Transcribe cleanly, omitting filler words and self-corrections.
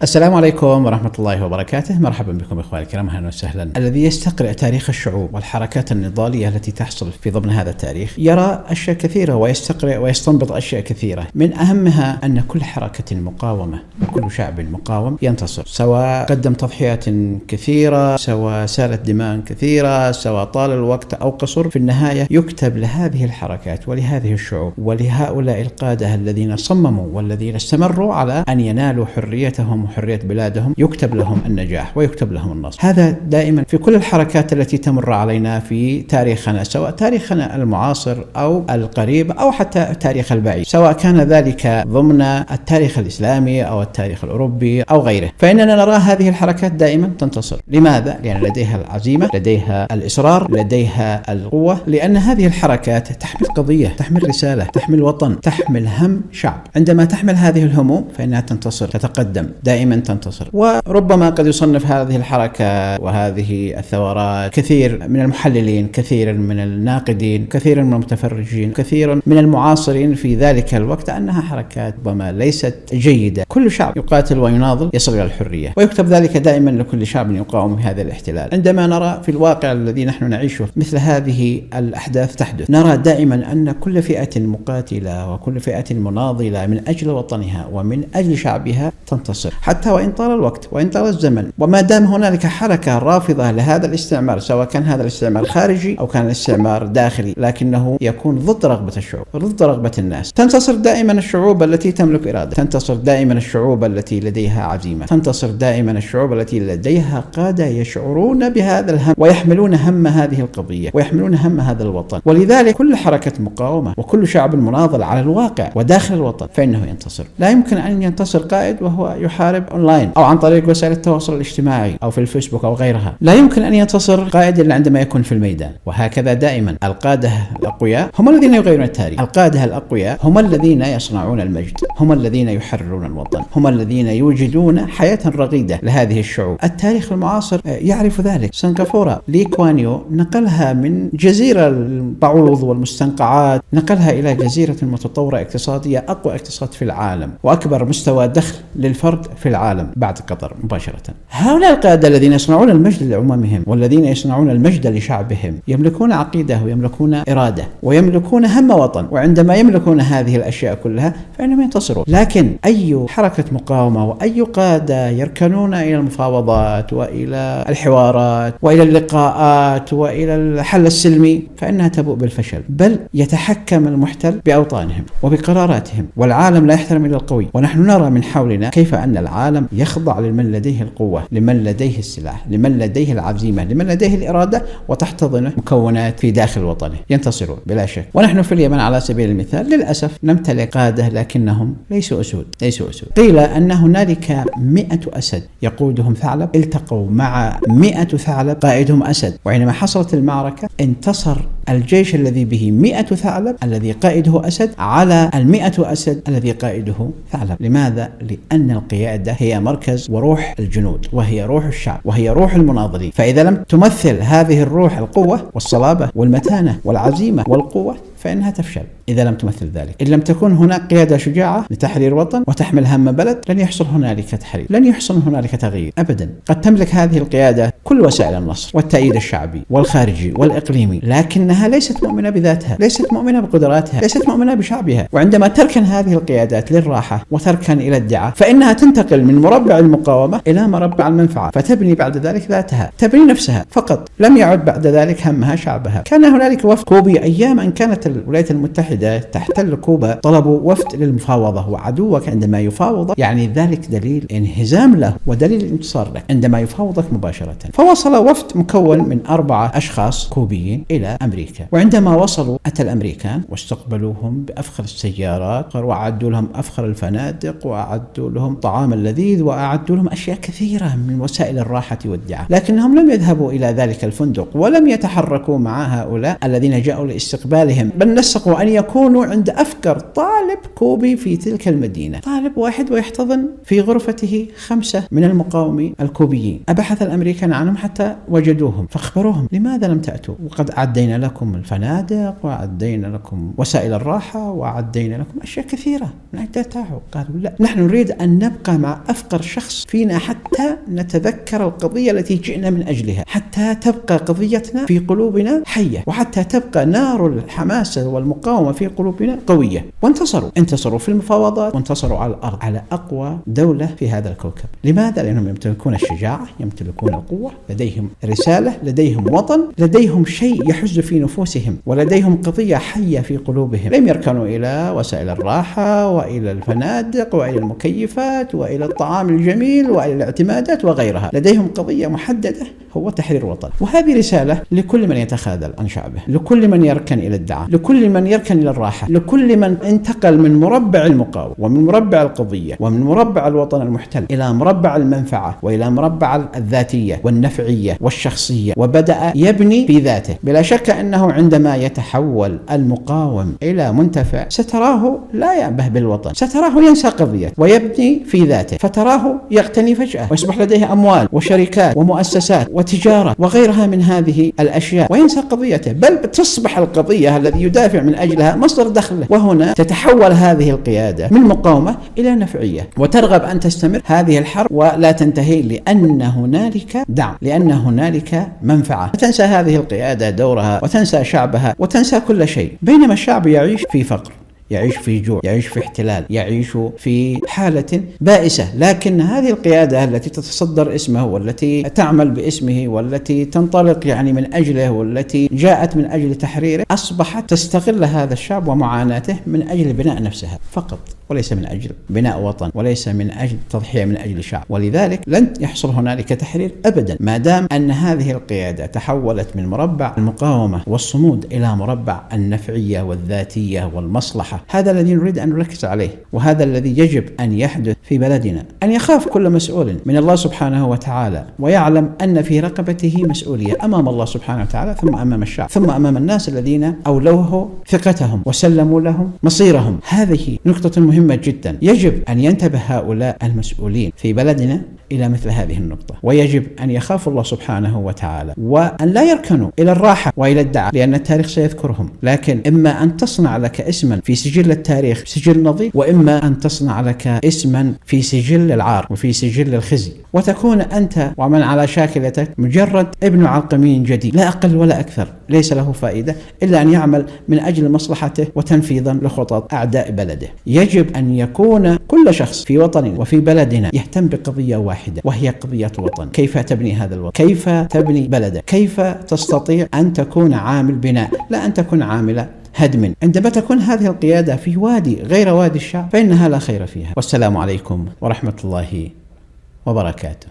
السلام عليكم ورحمة الله وبركاته. مرحبا بكم إخواني الكرام، أهلا وسهلا. الذي يستقرأ تاريخ الشعوب والحركات النضالية التي تحصل في ضمن هذا التاريخ يرى أشياء كثيرة ويستقرأ ويستنبط أشياء كثيرة، من أهمها أن كل حركة مقاومة وكل شعب مقاوم ينتصر، سواء قدم تضحيات كثيرة، سواء سالت دماء كثيرة، سواء طال الوقت أو قصر، في النهاية يكتب لهذه الحركات ولهذه الشعوب ولهؤلاء القادة الذين صمموا والذين استمروا على أن ينالوا حريتهم وحرية بلادهم، يكتب لهم النجاح ويكتب لهم النصر. هذا دائما في كل الحركات التي تمر علينا في تاريخنا، سواء تاريخنا المعاصر أو القريب أو حتى التاريخ البعيد، سواء كان ذلك ضمن التاريخ الإسلامي أو التاريخ الأوروبي أو غيره، فإننا نرى هذه الحركات دائما تنتصر. لماذا؟ لأن لديها العزيمة، لديها الإصرار، لديها القوة، لأن هذه الحركات تحمل قضية، تحمل رسالة، تحمل وطن، تحمل هم شعب. عندما تحمل هذه الهموم فإنها تنتصر، تتقدم، دائما تنتصر. وربما قد يصنف هذه الحركة وهذه الثورات كثير من المحللين، كثير من الناقدين، كثير من المتفرجين، كثير من المعاصرين في ذلك الوقت أنها حركات ربما ليست جيدة. كل شعب يقاتل ويناضل يصل إلى الحرية، ويكتب ذلك دائما لكل شعب يقاوم بهذا الاحتلال. عندما نرى في الواقع الذي نحن نعيشه مثل هذه الأحداث تحدث، نرى دائما أن كل فئة مقاتلة وكل فئة مناضلة من أجل وطنها ومن أجل شعبها تنتصر، حتى وإن طال الوقت وإن طال الزمن. وما دام هنالك حركة رافضة لهذا الاستعمار، سواء كان هذا الاستعمار خارجي أو كان الاستعمار داخلي، لكنه يكون ضد رغبة الشعوب، ضد رغبة الناس، تنتصر دائما الشعوب التي تملك إرادة، تنتصر دائما الشعوب التي لديها عزيمة، تنتصر دائما الشعوب التي لديها قادة يشعرون بهذا الهم ويحملون هم هذه القضية ويحملون هم هذا الوطن. ولذلك كل حركة مقاومة وكل شعب مناضل على الواقع وداخل الوطن فإنه ينتصر. لا يمكن أن ينتصر قائد وهو يحارب أونلاين أو عن طريق وسائل التواصل الاجتماعي أو في الفيسبوك أو غيرها. لا يمكن أن ينتصر قائد إلا عندما يكون في الميدان. وهكذا دائما القادة الأقوياء هم الذين يغيرون التاريخ، القادة الأقوياء هم الذين يصنعون المجد، هم الذين يحررون الوطن، هم الذين يوجدون حياة رغيدة لهذه الشعوب. التاريخ المعاصر يعرف ذلك. سنغافورة لي كوان يو نقلها من جزيرة البعوض والمستنقعات، نقلها إلى جزيرة متطورة اقتصادية، أقوى اقتصاد في العالم وأكبر مستوى دخل للفرد في العالم بعد قطر مباشرة. هؤلاء القادة الذين يصنعون المجد لأممهم والذين يصنعون المجد لشعبهم يملكون عقيدة ويملكون إرادة ويملكون هم وطن، وعندما يملكون هذه الأشياء كلها فإنهم ينتصرون. لكن أي حركة مقاومة وأي قادة يركنون إلى المفاوضات وإلى الحوارات وإلى اللقاءات وإلى الحل السلمي فإنها تبوء بالفشل، بل يتحكم المحتل بأوطانهم وبقراراتهم، والعالم لا يحترم إلا القوي. ونحن نرى من حولنا كيف أن العالم يخضع لمن لديه القوة، لمن لديه السلاح، لمن لديه العزيمة، لمن لديه الإرادة، وتحتضنه مكونات في داخل وطنه. ينتصرون بلا شك. ونحن في اليمن على سبيل المثال للأسف نمتلك قادة لكنهم ليسوا أسود. قيل أن هنالك 100 أسد يقودهم ثعلب التقوا مع 100 ثعلب قائدهم أسد، وحينما حصلت المعركة انتصر الجيش الذي به 100 ثعلب الذي قائده أسد على 100 أسد الذي قائده ثعلب. لماذا؟ لأن القيادة هي مركز وروح الجنود، وهي روح الشعب، وهي روح المناضلين. فإذا لم تمثل هذه الروح القوة والصلابة والمتانة والعزيمة والقوة فإنها تفشل. إذا لم تمثل ذلك، إن لم تكن هناك قيادة شجاعة لتحرير وطن وتحمل هم بلد، لن يحصل هنالك تحرير، لن يحصل هنالك تغيير أبدا. قد تملك هذه القيادة كل وسائل النصر والتأييد الشعبي والخارجي والإقليمي، لكنها ليست مؤمنة بذاتها، ليست مؤمنة بقدراتها، ليست مؤمنة بشعبها. وعندما تركن هذه القيادات للراحة وتركن إلى الدعاء فإنها تنتقل من مربع المقاومة إلى مربع المنفعة، فتبني بعد ذلك ذاتها، تبني نفسها فقط، لم يعد بعد ذلك همها شعبها. كان هنالك وفد كوبي أيام أن كانت الولايات المتحدة تحتل كوبا، طلبوا وفد للمفاوضة، وعدوك عندما يفاوض يعني ذلك دليل انهزام له ودليل انتصار له عندما يفاوضك مباشرة. فوصل وفد مكون من 4 أشخاص كوبيين إلى أمريكا، وعندما وصلوا أتى الأمريكان واستقبلوهم بأفخر السيارات وأعدوا لهم أفخر الفنادق وأعدوا لهم طعام لذيذ وأعدوا لهم أشياء كثيرة من وسائل الراحة والدعاء، لكنهم لم يذهبوا إلى ذلك الفندق ولم يتحركوا مع هؤلاء الذين جاءوا لاستقبالهم بل نسقوا أن يكونوا عند أفقر طالب كوبي في تلك المدينة، طالب واحد ويحتضن في غرفته 5 من المقاومين الكوبيين. أبحث الأمريكان عنهم حتى وجدوهم، فأخبروهم لماذا لم تأتوا وقد أعدينا لكم الفنادق وأعدينا لكم وسائل الراحة وأعدينا لكم أشياء كثيرة من أجل تتاعوا. قالوا لا، نحن نريد أن نبقى مع أفقر شخص فينا حتى نتذكر القضية التي جئنا من أجلها، حتى تبقى قضيتنا في قلوبنا حية، وحتى تبقى نار الحماسة والمقاومة في قلوبنا قوية. انتصروا في المفاوضات، وانتصروا على الأرض على أقوى دولة في هذا الكوكب. لماذا؟ لأنهم يمتلكون الشجاعة، يمتلكون القوة، لديهم رسالة، لديهم وطن، لديهم شيء يحز في نفوسهم، ولديهم قضية حية في قلوبهم. لم يركنوا إلى وسائل الراحة وإلى الفنادق وإلى المكيفات وإلى الطعام الجميل وإلى الاعتمادات وغيرها. لديهم قضية محددة، هو تحرير الوطن. وهذه رسالة لكل من يتخاذل عن شعبه، لكل من يركن إلى الدعم، لكل من يركن إلى الراحة، لكل من انتقل من مربع المقاومة ومن مربع القضية ومن مربع الوطن المحتل إلى مربع المنفعة وإلى مربع الذاتية والنفعية والشخصية، وبدأ يبني في ذاته. بلا شك أنه عندما يتحول المقاوم إلى منتفع ستراه لا يعبه بالوطن، ستراه ينسى قضية ويبني في ذاته، فتراه يغتني فجأة ويصبح لديه أموال وشركات ومؤسسات وتجارة وغيرها من هذه الأشياء، وينسى قضيته، بل تصبح القضية الذي يدافع من أجلها مصدر دخله. وهنا تتحول هذه القيادة من مقاومة إلى نفعية، وترغب أن تستمر هذه الحرب ولا تنتهي، لأن هنالك دعم، لأن هنالك منفعة. فتنسى هذه القيادة دورها وتنسى شعبها وتنسى كل شيء، بينما الشعب يعيش في فقر، يعيش في جوع، يعيش في احتلال، يعيش في حالة بائسة. لكن هذه القيادة التي تتصدر اسمه والتي تعمل باسمه والتي تنطلق من أجله والتي جاءت من أجل تحريره، أصبحت تستغل هذا الشعب ومعاناته من أجل بناء نفسها فقط، وليس من أجل بناء وطن، وليس من أجل تضحية من أجل شعب. ولذلك لن يحصل هنالك تحرير أبدا ما دام أن هذه القيادة تحولت من مربع المقاومة والصمود إلى مربع النفعية والذاتية والمصلحة. هذا الذي نريد أن نركز عليه، وهذا الذي يجب أن يحدث في بلدنا. أن يخاف كل مسؤول من الله سبحانه وتعالى، ويعلم أن في رقبته مسؤولية أمام الله سبحانه وتعالى، ثم أمام الشعب، ثم أمام الناس الذين أولوه ثقتهم وسلموا لهم مصيرهم. هذه نقطة مهمة جدا، يجب أن ينتبه هؤلاء المسؤولين في بلدنا إلى مثل هذه النقطة، ويجب أن يخافوا الله سبحانه وتعالى، وأن لا يركنوا إلى الراحة وإلى الدعاء، لأن التاريخ سيذكرهم. لكن إما أن تصنع لك اسما في سجل التاريخ، سجل نظيف، وإما أن تصنع لك اسما في سجل العار وفي سجل الخزي، وتكون أنت ومن على شاكلتك مجرد ابن علقمي جديد، لا أقل ولا أكثر، ليس له فائدة إلا أن يعمل من أجل مصلحته وتنفيذا لخطط أعداء بلده. يجب أن يكون كل شخص في وطننا وفي بلدنا يهتم بقضية واحدة، وهي قضية وطن. كيف تبني هذا الوطن؟ كيف تبني بلدك؟ كيف تستطيع أن تكون عامل بناء، لا أن تكون عامل هدم؟ عندما تكون هذه القيادة في وادي غير وادي الشعب فإنها لا خير فيها. والسلام عليكم ورحمة الله وبركاته.